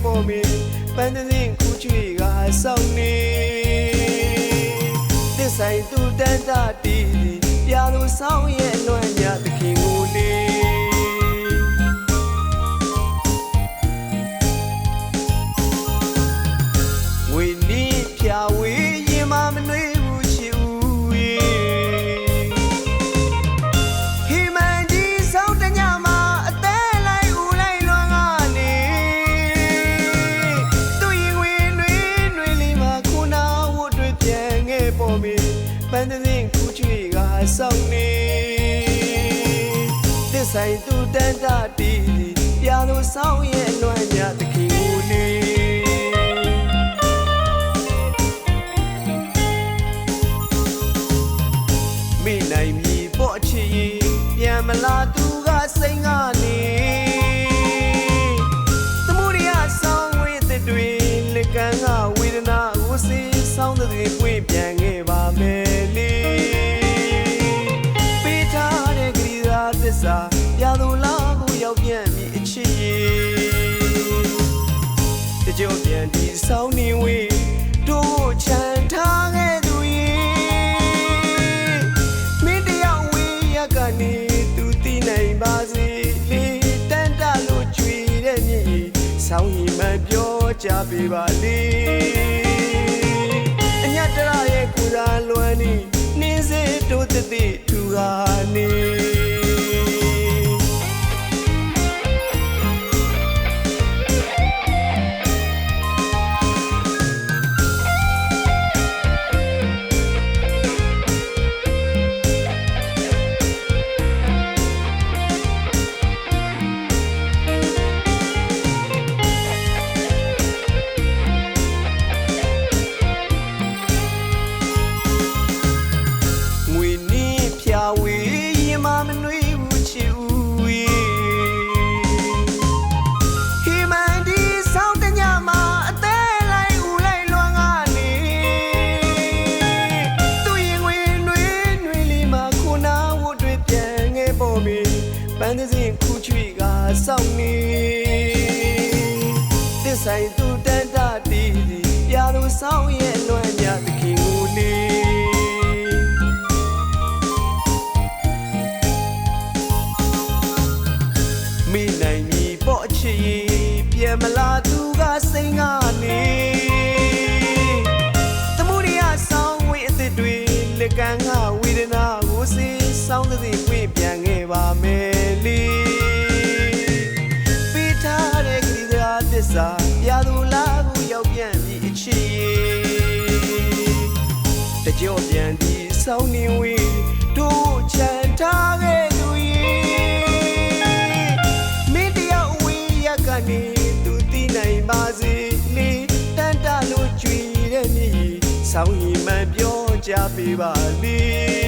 ပေါ်မီပန်းတဲ့ရင်ခုချွေကစောင်းနေသစ္ဆိုင်သူတန်တာတီပြာလို့ဆောင်းရဲ့လွမ်းညာသခင်ကိုလေးဝေနီးဖြာဝေးရင်မမနှွေးဘူးချီဦးရေဟိမန်ကြီးဆောင်းတညမှာအသေးလိုက်ဦးလိုက်လွမ်းကနေသူရင်ဝင်နှွေးနှွေးလေးမှာခုနာဝတ်တွေပြန်ငယ်ပေါ်မီပန်းတဲ့ရင်ခုချွေကစောင်းနေသစ္ဆိုင်သူတန်တာတီပြာလို့ဆောင်းရဲ့လွမ်းညာသခင်ကိုလေးမိနိုင်မည်ပေါ့ချစ်ရင်ပြန်မလာသူကစိတ်ကနေသမှုရဆောင်းဝေးတဲ့တွေလက်ကန်းကဝေဒနာကိုစေးဆောင်းတဲ့ပွင့်ပြန်ခဲ့ပါမယ်လေပေးထားတဲ့ဂရီသာသစ္စာပြာသူလားကိုရောက်ပြန်ပြီအချစ်ရင်တကြောပြန်ဒီဆောင်းနေဝေးတို့ချန်ထားခဲ့သူကနေသူတည်နိုင်ပါစေလေတန်တလို့ကြွေတဲ့မြည်ဆောင်းရင်မှပြောကြပေးပါလေအညတရရဲ့ကိုယ်သာလွမ်းနေနှင်းစေတို့တသိထူကနေဝေးရင်မမနှွေးဘူးချစ်ဦးရေဟိမန်ဒီဆောင်းတညမှာအသေးလိုက်ဦးလိုက်လွမ်းကနေသူရင်ဝင်နှွေးနှွေးလေးမှာခုနာဝတ်တွေပြန်ငယ်ပေါ်မီပန်းတဲ့ရင်ခုချွေကစောင်းနေသစ္ဆိုင်သူတန်တာတီပြာလို့ဆောင်းရဲ့လွမ်းညာသခင်ကိုလေးမိနိုင်မည်ပေါ့ချစ်ရင်ပြန်မလာသူကစိတ်ကနေသမှုရဆောင်းဝေးအသစ်တွေလက်ကန်းကဝေဒနာကိုစေးဆောင်းတဲ့ပွင့်ပြန်ခဲ့ပါမယ်လေပေးထားတဲ့ဂရီသာသစ္စာပြာသူလားကိုရောက်ပြန်ပြီအချစ်ရင်တကြောပြန်ဒီဆောင်းနေဝေးတို့ချန်ထားခဲ့သူကနေသူတည်နိုင်ပါစေလေတန်တလို့ကြွေတဲ့မြည်ဆောင်းရင်မှပြောကြပေးပါလေ